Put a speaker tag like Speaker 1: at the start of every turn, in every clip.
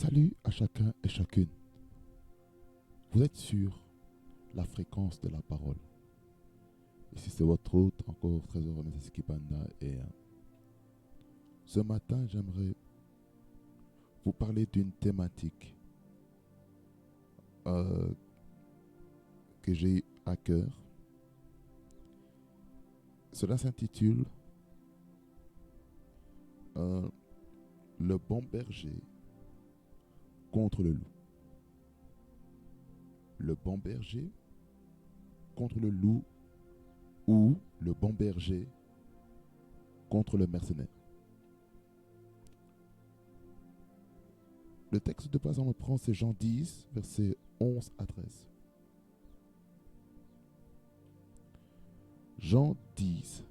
Speaker 1: Salut à chacun et chacune. Vous êtes sur la fréquence de la parole. Ici c'est votre hôte, encore très heureux, M. Skipanda. Et ce matin, j'aimerais vous parler d'une thématique euh, que j'ai eu à cœur. Cela s'intitule Le bon berger contre le loup. Le bon berger contre le loup ou le bon berger contre le mercenaire. Le texte de base, on le prend, c'est Jean 10, versets 11 à 13. Jean 10.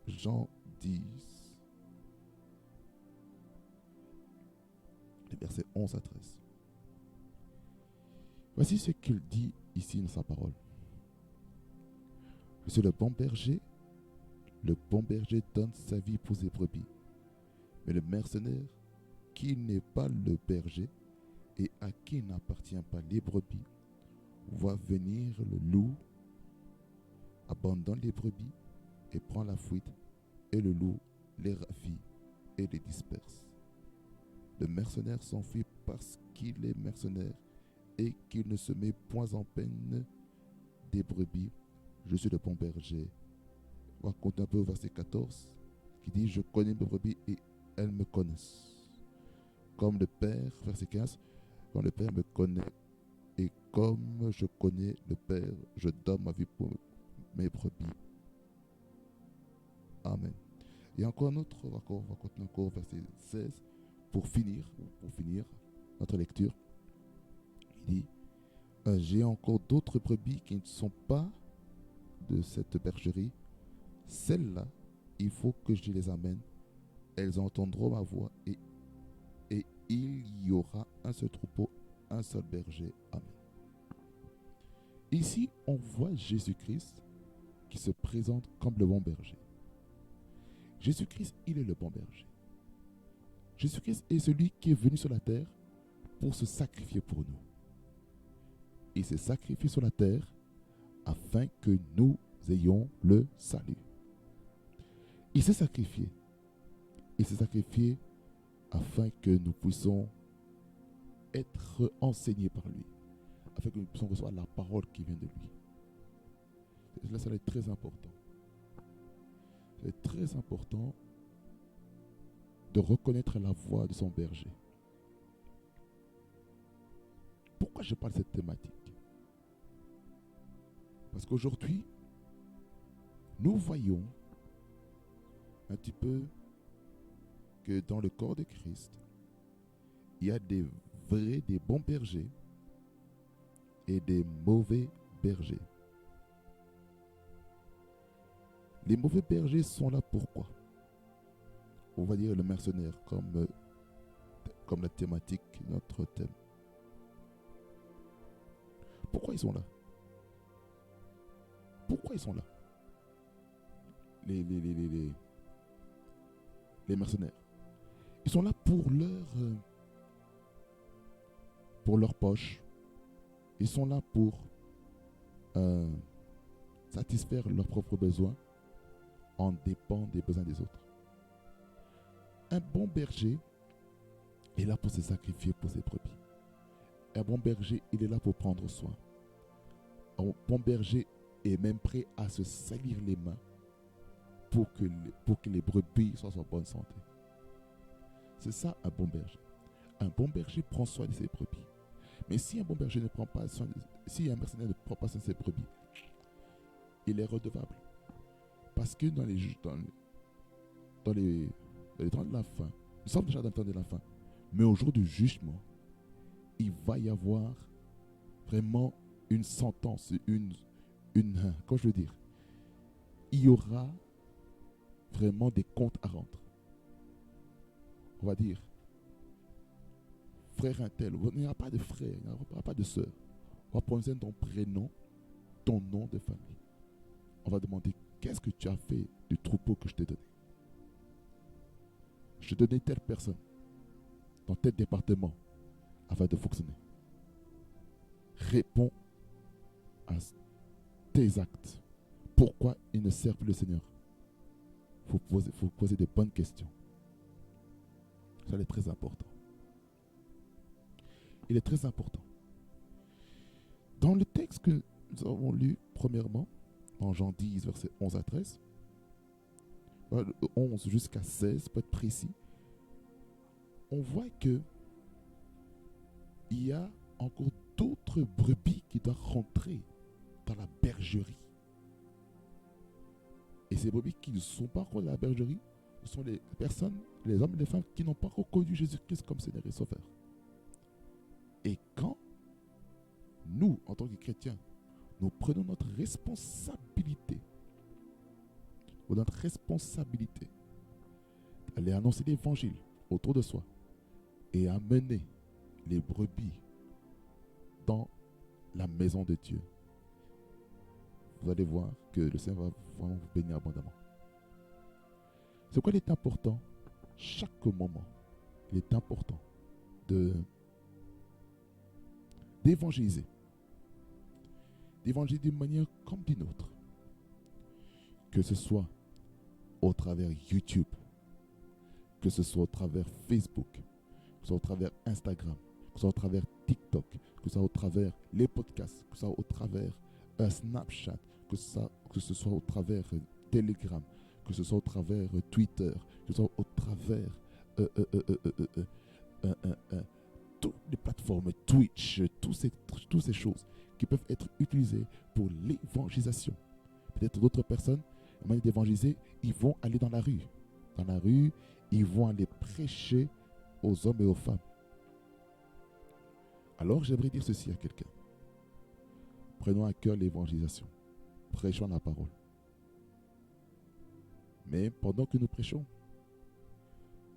Speaker 1: Jean 10, les versets 11 à 13. Voici ce qu'il dit ici dans sa parole. Je suis le bon berger donne sa vie pour ses brebis. Mais le mercenaire, qui n'est pas le berger et à qui n'appartient pas les brebis, voit venir le loup, abandonne les brebis et prend la fuite, et le loup les ravit et les disperse. Le mercenaire s'enfuit parce qu'il est mercenaire et qu'il ne se met point en peine des brebis. Je suis le bon berger. On va compter un peu au verset 14 qui dit: je connais mes brebis et elles me connaissent. Comme le Père, verset 15, comme le Père me connaît et comme je connais le Père, je donne ma vie pour mes brebis. Amen. Et encore un autre, on va continuer encore au verset 16 pour finir notre lecture. Il dit: j'ai encore d'autres brebis qui ne sont pas de cette bergerie. Celles-là, il faut que je les amène. Elles entendront ma voix et il y aura un seul troupeau, un seul berger. Amen. Ici, on voit Jésus-Christ qui se présente comme le bon berger. Jésus-Christ, il est le bon berger. Jésus-Christ est celui qui est venu sur la terre pour se sacrifier pour nous. Il s'est sacrifié sur la terre afin que nous ayons le salut. Il s'est sacrifié. Il s'est sacrifié afin que nous puissions être enseignés par lui, afin que nous puissions recevoir la parole qui vient de lui. Et là, ça va être très important. C'est très important de reconnaître la voix de son berger. Pourquoi je parle de cette thématique? Parce qu'aujourd'hui, nous voyons un petit peu que dans le corps de Christ, il y a des bons bergers et des mauvais bergers. Les mauvais bergers sont là pourquoi? On va dire le mercenaire comme la thématique de notre thème. Pourquoi ils sont là? Pourquoi ils sont là? Les mercenaires. Ils sont là pour leur poche. Ils sont là pour satisfaire leurs propres besoins en dépend des besoins des autres. Un bon berger est là pour se sacrifier pour ses brebis. Un bon berger, il est là pour prendre soin. Un bon berger est même prêt à se salir les mains pour que les brebis soient en bonne santé. C'est ça un bon berger. Un bon berger prend soin de ses brebis. Mais si un bon berger ne prend pas soin, si un mercenaire ne prend pas soin de ses brebis, il est redevable. Parce que dans les temps de la fin, nous sommes déjà dans le temps de la fin, mais au jour du jugement, il va y avoir vraiment une sentence, comment je veux dire, il y aura vraiment des comptes à rendre. On va dire, frère un tel, il n'y aura pas de frère, il n'y aura pas de sœur. On va prendre ton prénom, ton nom de famille. On va demander: qu'est-ce que tu as fait du troupeau que je t'ai donné? je te donne telle personne dans tel département afin de fonctionner. Réponds à tes actes. Pourquoi ils ne servent plus le Seigneur? Faut poser de bonnes questions. Ça est très important. Il est très important. Dans le texte que nous avons lu premièrement, dans Jean 10, versets 11 à 13, 11 jusqu'à 16, pour être précis, on voit que il y a encore d'autres brebis qui doivent rentrer dans la bergerie. Et ces brebis qui ne sont pas encore dans la bergerie, ce sont les personnes, les hommes et les femmes qui n'ont pas encore connu Jésus-Christ comme Seigneur et Sauveur. Et quand nous, en tant que chrétiens, nous prenons notre responsabilité d'aller annoncer l'évangile autour de soi et amener les brebis dans la maison de Dieu, vous allez voir que le Seigneur va vraiment vous bénir abondamment. C'est quoi il est important? Chaque moment, il est important d'évangéliser. D'évangéliser d'une manière comme d'une autre. Que ce soit au travers YouTube, que ce soit au travers Facebook, que ce soit au travers Instagram, que ce soit au travers TikTok, que ce soit au travers les podcasts, que ce soit au travers Snapchat, que ce soit au travers Telegram, que ce soit au travers Twitter, que ce soit au travers toutes les plateformes Twitch, toutes ces choses qui peuvent être utilisées pour l'évangélisation. Peut-être d'autres personnes, à manière d'évangéliser, ils vont aller dans la rue. Dans la rue, ils vont aller prêcher aux hommes et aux femmes. Alors, j'aimerais dire ceci à quelqu'un. Prenons à cœur l'évangélisation. Prêchons la parole. Mais pendant que nous prêchons,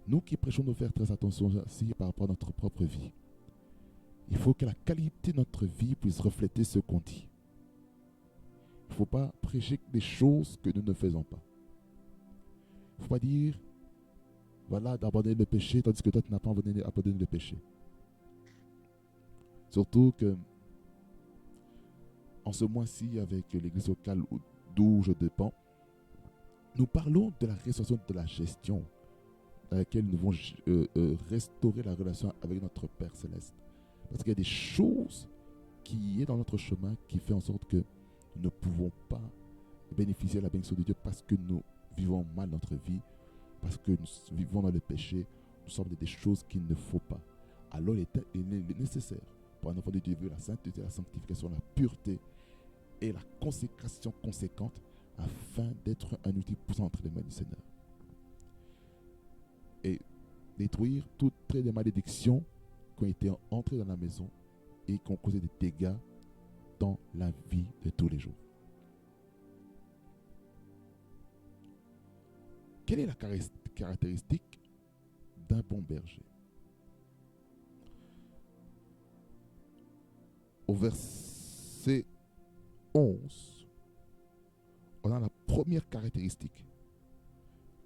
Speaker 1: nous qui prêchons, nous faire très attention aussi par rapport à notre propre vie. Il faut que la qualité de notre vie puisse refléter ce qu'on dit. Il ne faut pas prêcher des choses que nous ne faisons pas. Il ne faut pas dire, voilà, d'abandonner le péché, tandis que toi, tu n'as pas abandonné le péché. Surtout que, en ce mois-ci, avec l'église locale d'où je dépends, nous parlons de la restauration de la gestion, dans laquelle nous devons restaurer la relation avec notre Père Céleste. Parce qu'il y a des choses qui sont dans notre chemin qui font en sorte que nous ne pouvons pas bénéficier de la bénédiction de Dieu parce que nous vivons mal notre vie, parce que nous vivons dans le péché, nous sommes des choses qu'il ne faut pas. Alors il est nécessaire pour un enfant de Dieu de vivre la sainteté, la sanctification, la pureté et la consécration conséquente afin d'être un outil puissant entre les mains du Seigneur. Et détruire toutes les malédictions qui ont été entrées dans la maison et qui ont causé des dégâts dans la vie de tous les jours. Quelle est la caractéristique d'un bon berger? Au verset 11, on a la première caractéristique.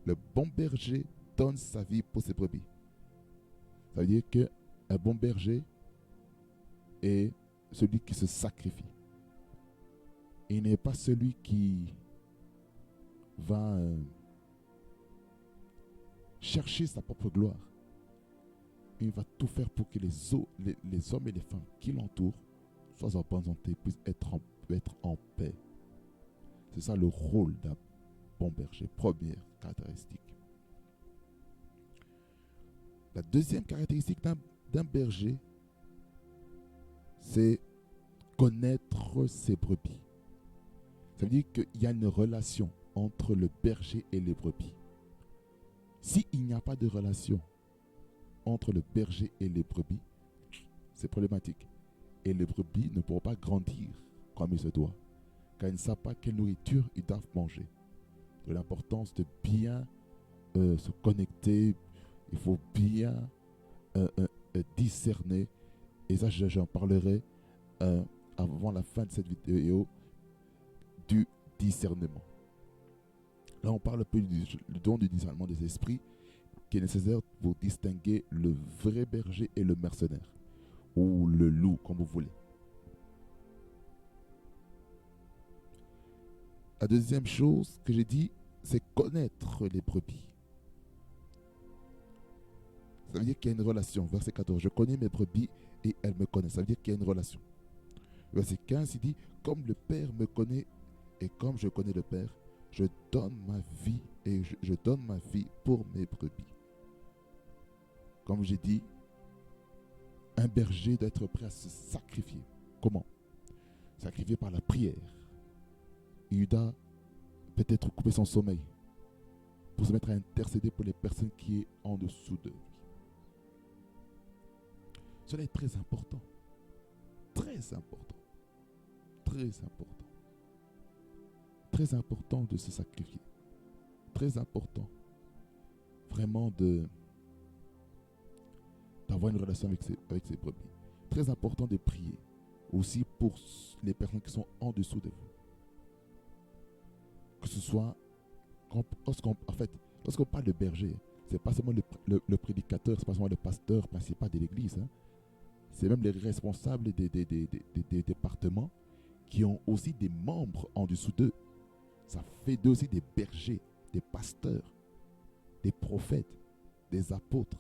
Speaker 1: Le bon berger donne sa vie pour ses brebis. Ça veut dire qu'un bon berger est celui qui se sacrifie. Il n'est pas celui qui va chercher sa propre gloire. Il va tout faire pour que les hommes et les femmes qui l'entourent soient en bonne santé, puissent être en paix. C'est ça le rôle d'un bon berger. Première caractéristique. La deuxième caractéristique d'un berger, c'est connaître ses brebis. Ça veut dire qu'il y a une relation entre le berger et les brebis. S'il n'y a pas de relation entre le berger et les brebis, c'est problématique. Et les brebis ne pourront pas grandir comme il se doit, car ils ne savent pas quelle nourriture ils doivent manger. De l'importance de bien se connecter, il faut bien discerner. Et ça, j'en parlerai avant la fin de cette vidéo, du discernement. Là, on parle un peu du don du discernement des esprits. qui est nécessaire pour distinguer le vrai berger et le mercenaire, ou le loup, comme vous voulez. La deuxième chose que j'ai dit, c'est connaître les brebis. Ça veut dire qu'il y a une relation. Verset 14, je connais mes brebis et elles me connaissent. Ça veut dire qu'il y a une relation. Verset 15, il dit, comme le Père me connaît et comme je connais le Père, je donne ma vie et je donne ma vie pour mes brebis. Comme j'ai dit, un berger doit être prêt à se sacrifier. Comment? Sacrifier par la prière. Il doit peut-être couper son sommeil pour se mettre à intercéder pour les personnes qui sont en dessous de lui. Cela est très important. Très important. Très important. Très important de se sacrifier. Très important vraiment d'avoir une relation avec ses brebis. Très important de prier aussi pour les personnes qui sont en dessous de vous. Que ce soit, lorsqu'on parle de berger, c'est pas seulement le prédicateur, c'est pas seulement le pasteur principal de l'église, hein. C'est même les responsables des départements qui ont aussi des membres en dessous d'eux. Ça fait d'eux aussi des bergers, des pasteurs, des prophètes, des apôtres,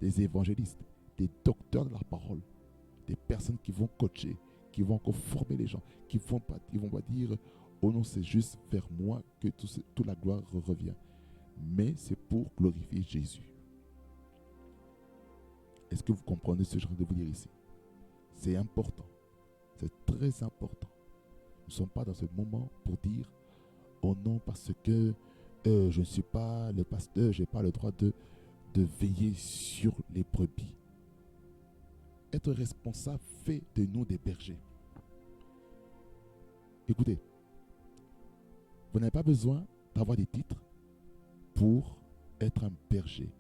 Speaker 1: des évangélistes, des docteurs de la parole, des personnes qui vont coacher, qui vont encore former les gens, qui vont pas dire oh non, c'est juste vers moi que toute la gloire revient. Mais c'est pour glorifier Jésus. Est-ce que vous comprenez ce que je viens de vous dire ici? C'est important. C'est très important. Nous ne sommes pas dans ce moment pour dire oh non, parce que je ne suis pas le pasteur, je n'ai pas le droit de veiller sur les brebis. Être responsable fait de nous des bergers. Écoutez, vous n'avez pas besoin d'avoir des titres pour être un berger.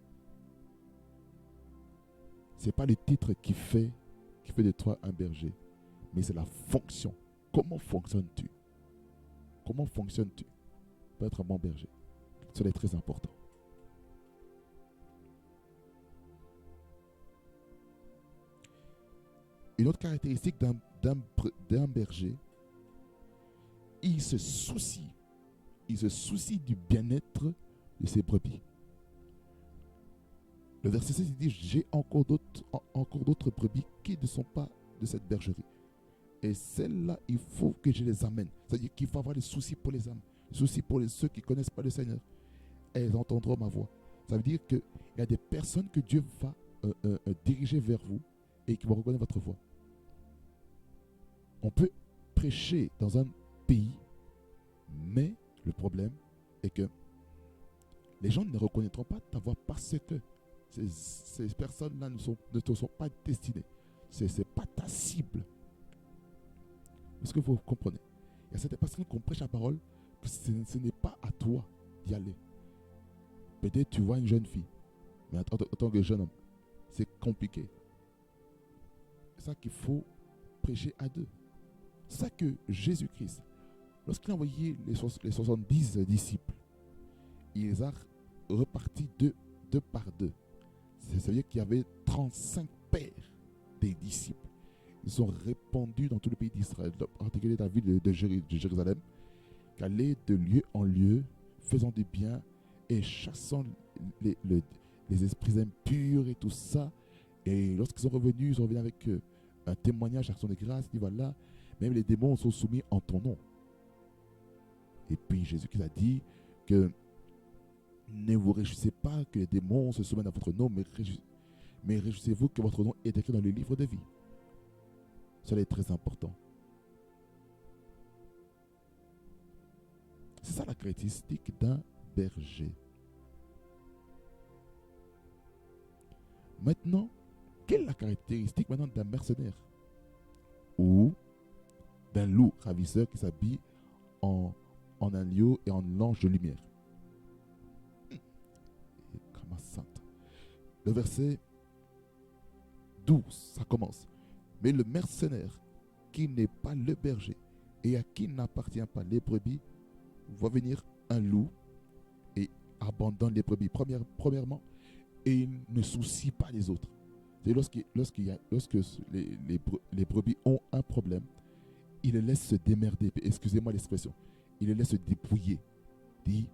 Speaker 1: Ce n'est pas le titre qui fait de toi un berger, mais c'est la fonction. Comment fonctionnes-tu? Comment fonctionnes-tu pour être un bon berger? Cela est très important. Une autre caractéristique d'un berger, il se soucie du bien-être de ses brebis. Le verset 16 dit, j'ai encore d'autres brebis qui ne sont pas de cette bergerie. Et celles-là, il faut que je les amène. C'est-à-dire qu'il faut avoir des soucis pour les âmes, des soucis pour ceux qui ne connaissent pas le Seigneur. Elles entendront ma voix. Ça veut dire qu'il y a des personnes que Dieu va diriger vers vous et qui vont reconnaître votre voix. On peut prêcher dans un pays, mais le problème est que les gens ne reconnaîtront pas ta voix parce que ces personnes-là ne te sont pas destinées. Ce n'est pas ta cible. Est-ce que vous comprenez? Il y a certaines personnes qu'on prêche la parole, que ce n'est pas à toi d'y aller. Peut-être tu vois une jeune fille, mais en tant que jeune homme, c'est compliqué. C'est ça qu'il faut prêcher à deux. C'est ça que Jésus-Christ, lorsqu'il a envoyé les 70 disciples, il les a repartis deux par deux. C'est-à-dire qu'il y avait 35 pères des disciples. Ils sont répandus dans tout le pays d'Israël, en particulier dans la ville de Jérusalem, qui allaient de lieu en lieu, faisant du bien et chassant les esprits impurs et tout ça. Et lorsqu'ils sont revenus, avec un témoignage, action de grâce, dit voilà, même les démons sont soumis en ton nom. Et puis Jésus-Christ a dit que ne vous réjouissez pas que les démons se soumettent à votre nom, mais réjouissez-vous que votre nom est écrit dans le livre de vie. Cela est très important. C'est ça la caractéristique d'un berger. Maintenant, quelle est la caractéristique maintenant d'un mercenaire ou d'un loup ravisseur qui s'habille en un lion et en l'ange de lumière? Le verset 12, ça commence. Mais le mercenaire qui n'est pas le berger et à qui n'appartient pas les brebis voit venir un loup et abandonne les brebis. Premièrement, et il ne soucie pas les autres. C'est lorsque les brebis ont un problème, il les laisse se démerder. Excusez-moi l'expression. Il les laisse se débrouiller. Dit,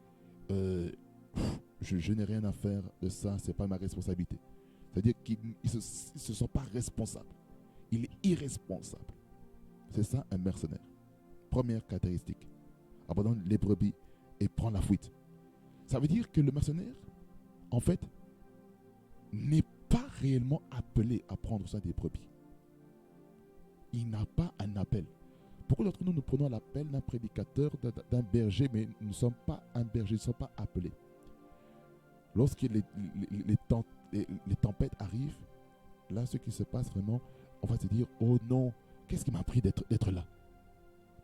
Speaker 1: je n'ai rien à faire de ça, c'est pas ma responsabilité. C'est-à-dire qu'il ne se sent pas responsable. Il est irresponsable. C'est ça un mercenaire. Première caractéristique. Abandonne les brebis et prend la fuite. Ça veut dire que le mercenaire, en fait, n'est pas réellement appelé à prendre soin des brebis. Il n'a pas un appel. Beaucoup d'entre nous, nous prenons l'appel d'un prédicateur, d'un berger, mais nous ne sommes pas un berger, nous ne sommes pas appelés. Lorsque les tempêtes arrivent, là, ce qui se passe vraiment, on va se dire, oh non, qu'est-ce qui m'a pris d'être là?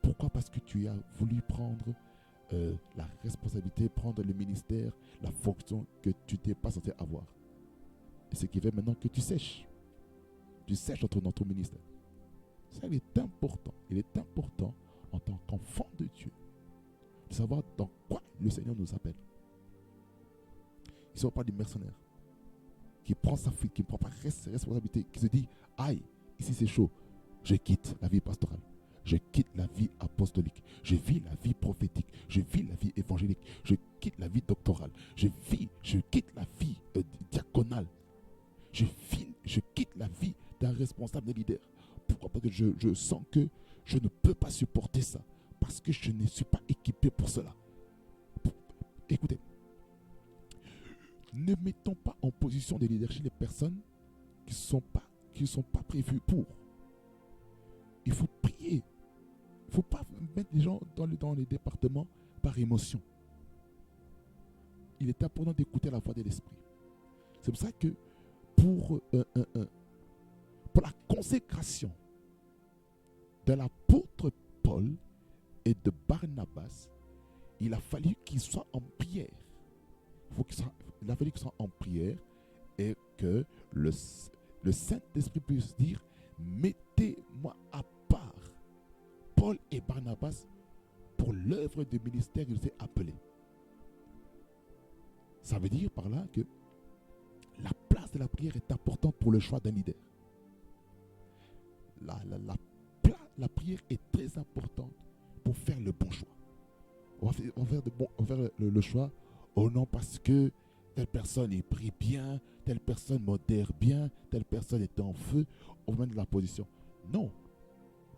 Speaker 1: Pourquoi? Parce que tu as voulu prendre la responsabilité, prendre le ministère, la fonction que tu n'étais pas censé avoir. Et ce qui fait maintenant que tu sèches. Tu sèches dans ton ministère. Ça, il est important. Il est important en tant qu'enfant de Dieu de savoir dans quoi le Seigneur nous appelle. Ici, on parle du mercenaire qui prend sa fuite, qui ne prend pas ses responsabilités, qui se dit, aïe, ici c'est chaud, je quitte la vie pastorale. Je quitte la vie apostolique. Je vis la vie prophétique. Je vis la vie évangélique. Je quitte la vie doctorale. Je quitte la vie diaconale. Je quitte la vie d'un responsable, d'un leader. Pourquoi? Parce que je sens que je ne peux pas supporter ça. Parce que je ne suis pas équipé pour cela. Écoutez, ne mettons pas en position de leadership les personnes qui ne sont pas prévues pour. Il faut prier. Il ne faut pas mettre les gens dans les départements par émotion. Il est important d'écouter la voix de l'Esprit. C'est pour ça que pour la consécration de l'apôtre Paul et de Barnabas, il a fallu qu'ils soient en prière. Il a fallu qu'ils soient en prière et que le Saint-Esprit puisse dire, mettez-moi à part Paul et Barnabas pour l'œuvre de ministère qu'ils étaient appelés. Ça veut dire par là que la place de la prière est importante pour le choix d'un leader. La prière est très importante pour faire le bon choix. On va faire le choix, oh non, parce que telle personne il prie bien, telle personne modère bien, telle personne est en feu, on va mettre la position. Non,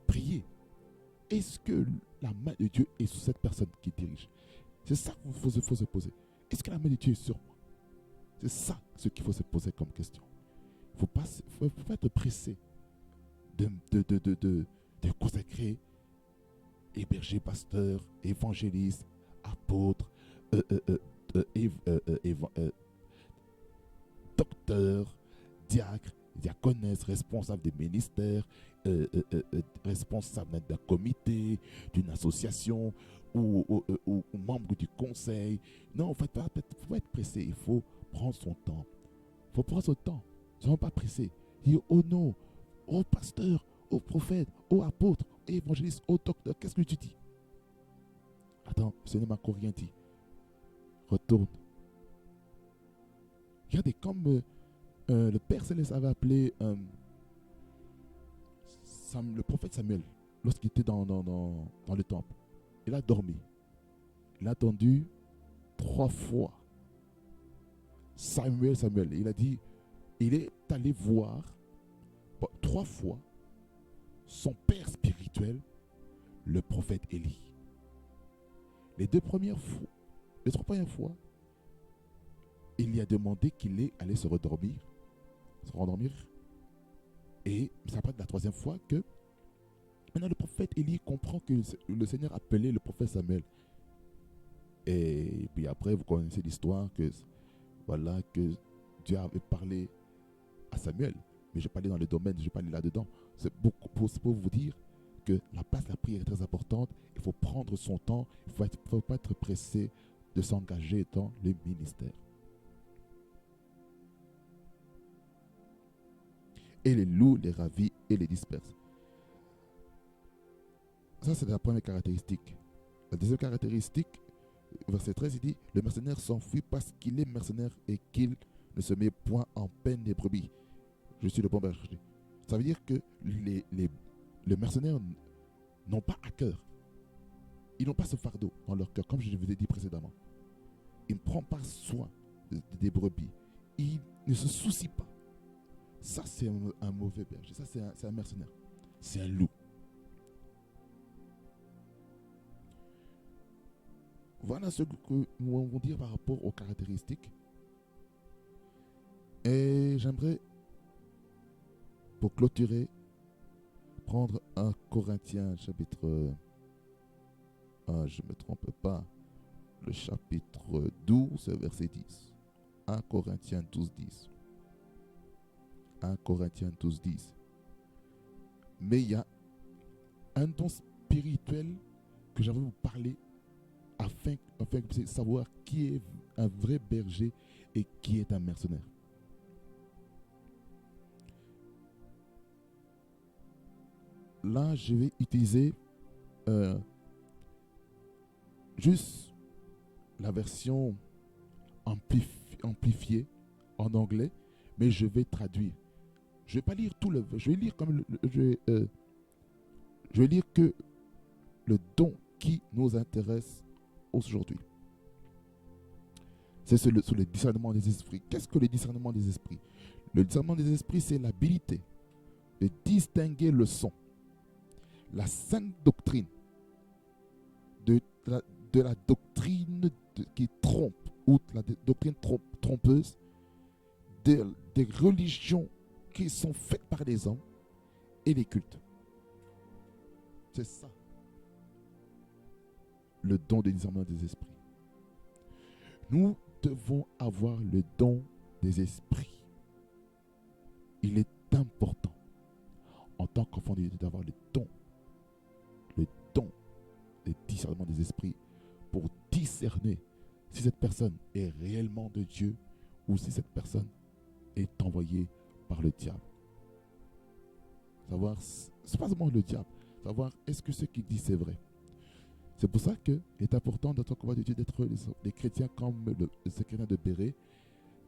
Speaker 1: priez. Est-ce que la main de Dieu est sur cette personne qui dirige? C'est ça qu'il faut se poser. Est-ce que la main de Dieu est sur moi? C'est ça ce qu'il faut se poser comme question. Il ne faut pas être pressé de consacrer berger, pasteur, évangéliste, apôtre, docteur, diacre, diaconesse, responsable des ministères, responsable d'un comité, d'une association ou membre du conseil. Non, il ne faut pas être pressé. Il faut prendre son temps. Il faut prendre son temps. Ne soyons pas pressés. Dire, oh non, oh pasteur, oh prophète, oh apôtre, oh évangéliste, oh docteur, qu'est-ce que tu dis? Attends, ce n'est ma encore rien dit. Retourne. Regardez, comme le Père Céleste avait appelé le prophète Samuel lorsqu'il était dans le temple. Il a dormi. Il a attendu 3 fois. Samuel. Il a dit, il est allé voir 3 fois son père spirituel, le prophète Élie. Les 3 premières fois, il lui a demandé qu'il allait se rendormir. Et c'est après la 3e fois que maintenant le prophète Élie comprend que le Seigneur appelait le prophète Samuel. Et puis après, vous connaissez l'histoire que Dieu avait parlé à Samuel. Mais je parlais dans le domaine, je parlais là-dedans. C'est pour vous dire que la place de la prière est très importante. Il faut prendre son temps. Il ne faut pas être pressé de s'engager dans le ministère. Et les loue, les ravit et les disperse. Ça, c'est la première caractéristique. La deuxième caractéristique, verset 13, il dit, le mercenaire s'enfuit parce qu'il est mercenaire et qu'il ne se met point en peine les brebis. Je suis le bon berger. Ça veut dire que les mercenaires n'ont pas à cœur. Ils n'ont pas ce fardeau dans leur cœur, comme je vous ai dit précédemment. Il ne prend pas soin des brebis. Il ne se soucie pas. Ça, c'est un mauvais berger. Ça, c'est un mercenaire. C'est un loup. Voilà ce que nous allons dire par rapport aux caractéristiques. Et j'aimerais, pour clôturer, prendre 1 Corinthiens chapitre... je ne me trompe pas. Le chapitre 12, verset 10. 1 Corinthiens 12, 10. 1 Corinthiens 12, 10. Mais il y a un don spirituel que j'aimerais vous parler afin que vous puissiez savoir qui est un vrai berger et qui est un mercenaire. Là, je vais utiliser juste la version amplifiée en anglais, mais je vais traduire. Je ne vais pas lire tout le... Je vais lire comme je vais lire que le don qui nous intéresse aujourd'hui. C'est sur le discernement des esprits. Qu'est-ce que le discernement des esprits? Le discernement des esprits, c'est l'habilité de distinguer le son, la sainte doctrine, de la doctrine qui trompe, ou la doctrine trompeuse, des religions qui sont faites par les hommes et les cultes. C'est ça, le don de discernement des esprits. Nous devons avoir le don des esprits. Il est important, en tant qu'enfant de Dieu, d'avoir le don de discernement des esprits pour discerner si cette personne est réellement de Dieu ou si cette personne est envoyée par le diable. Savoir, c'est pas seulement le diable, savoir est-ce que ce qu'il dit c'est vrai. C'est pour ça qu'il est important dans ton combat de Dieu d'être des chrétiens comme le chrétien de Béret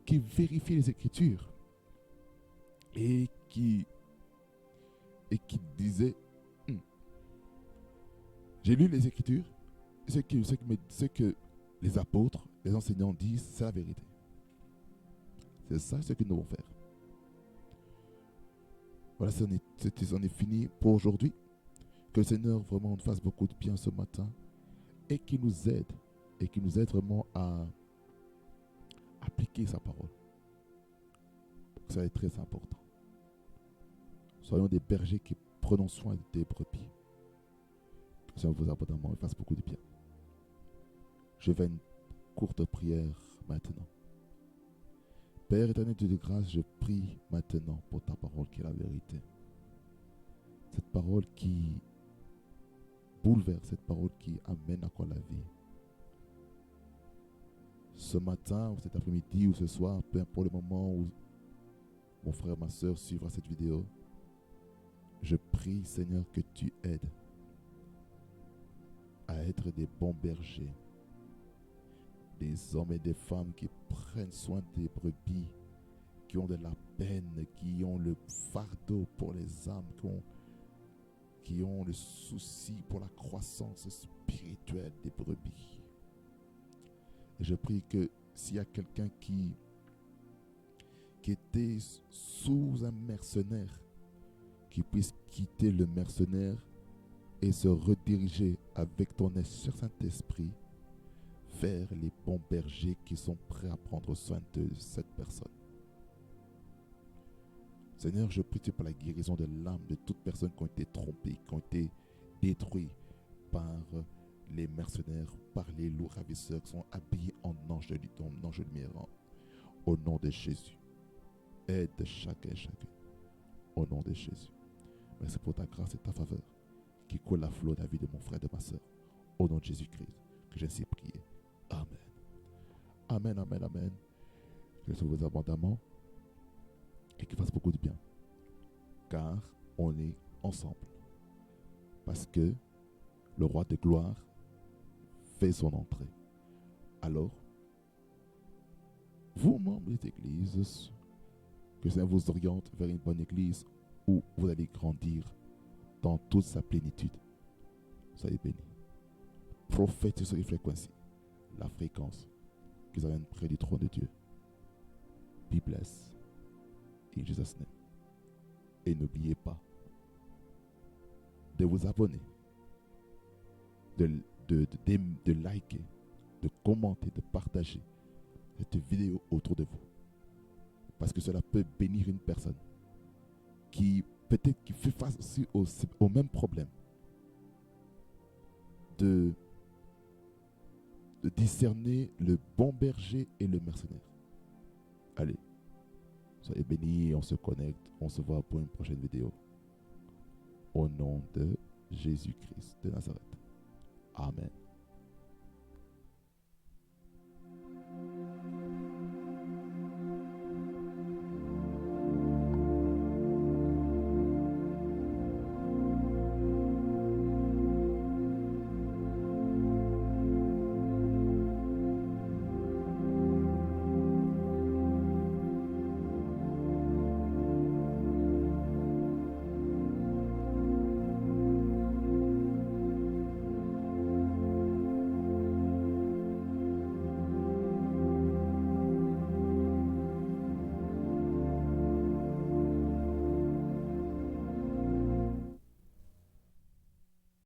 Speaker 1: qui vérifie les Écritures et qui disait j'ai lu les Écritures, ce que les apôtres, les enseignants disent, c'est la vérité. C'est ça ce que nous devons faire. Voilà, c'en est fini pour aujourd'hui. Que le Seigneur vraiment nous fasse beaucoup de bien ce matin et qu'il nous aide vraiment à appliquer sa parole. Ça est très important. Soyons des bergers qui prenons soin des brebis. Que le Seigneur vous abondamment et fasse beaucoup de bien. Je vais une courte prière maintenant. Père éternel, Dieu de grâce, je prie maintenant pour ta parole qui est la vérité. Cette parole qui bouleverse, cette parole qui amène à quoi la vie. Ce matin, ou cet après-midi, ou ce soir, peu importe le moment où mon frère, ma soeur suivra cette vidéo, je prie, Seigneur, que tu aides à être des bons bergers, des hommes et des femmes qui prennent soin des brebis, qui ont de la peine, qui ont le fardeau pour les âmes, qui ont le souci pour la croissance spirituelle des brebis. Et je prie que s'il y a quelqu'un qui était sous un mercenaire, qui puisse quitter le mercenaire et se rediriger avec ton Saint-Esprit vers les bons bergers qui sont prêts à prendre soin de cette personne. Seigneur, je prie pour la guérison de l'âme de toutes personnes qui ont été trompées, qui ont été détruites par les mercenaires, par les loups ravisseurs qui sont habillés en anges de lumière. Au nom de Jésus, aide chacun. Au nom de Jésus. Merci pour ta grâce et ta faveur qui coule à flot de la vie de mon frère et de ma soeur. Au nom de Jésus-Christ, que j'ainsi prier. Amen. Amen, amen, amen. Que je vous abondamment et qu'il fasse beaucoup de bien. Car on est ensemble. Parce que le roi de gloire fait son entrée. Alors, vous, membres des églises, que le Seigneur vous oriente vers une bonne église où vous allez grandir dans toute sa plénitude. Soyez bénis. Prophétisez sur les fréquences, la fréquence qu'ils amènent près du trône de Dieu. Be blessed. In Jesus' name. Et n'oubliez pas de vous abonner, de liker, de commenter, de partager cette vidéo autour de vous. Parce que cela peut bénir une personne qui peut-être qui fait face aussi au même problème de discerner le bon berger et le mercenaire. Allez, soyez bénis, on se connecte, on se voit pour une prochaine vidéo. Au nom de Jésus-Christ de Nazareth. Amen.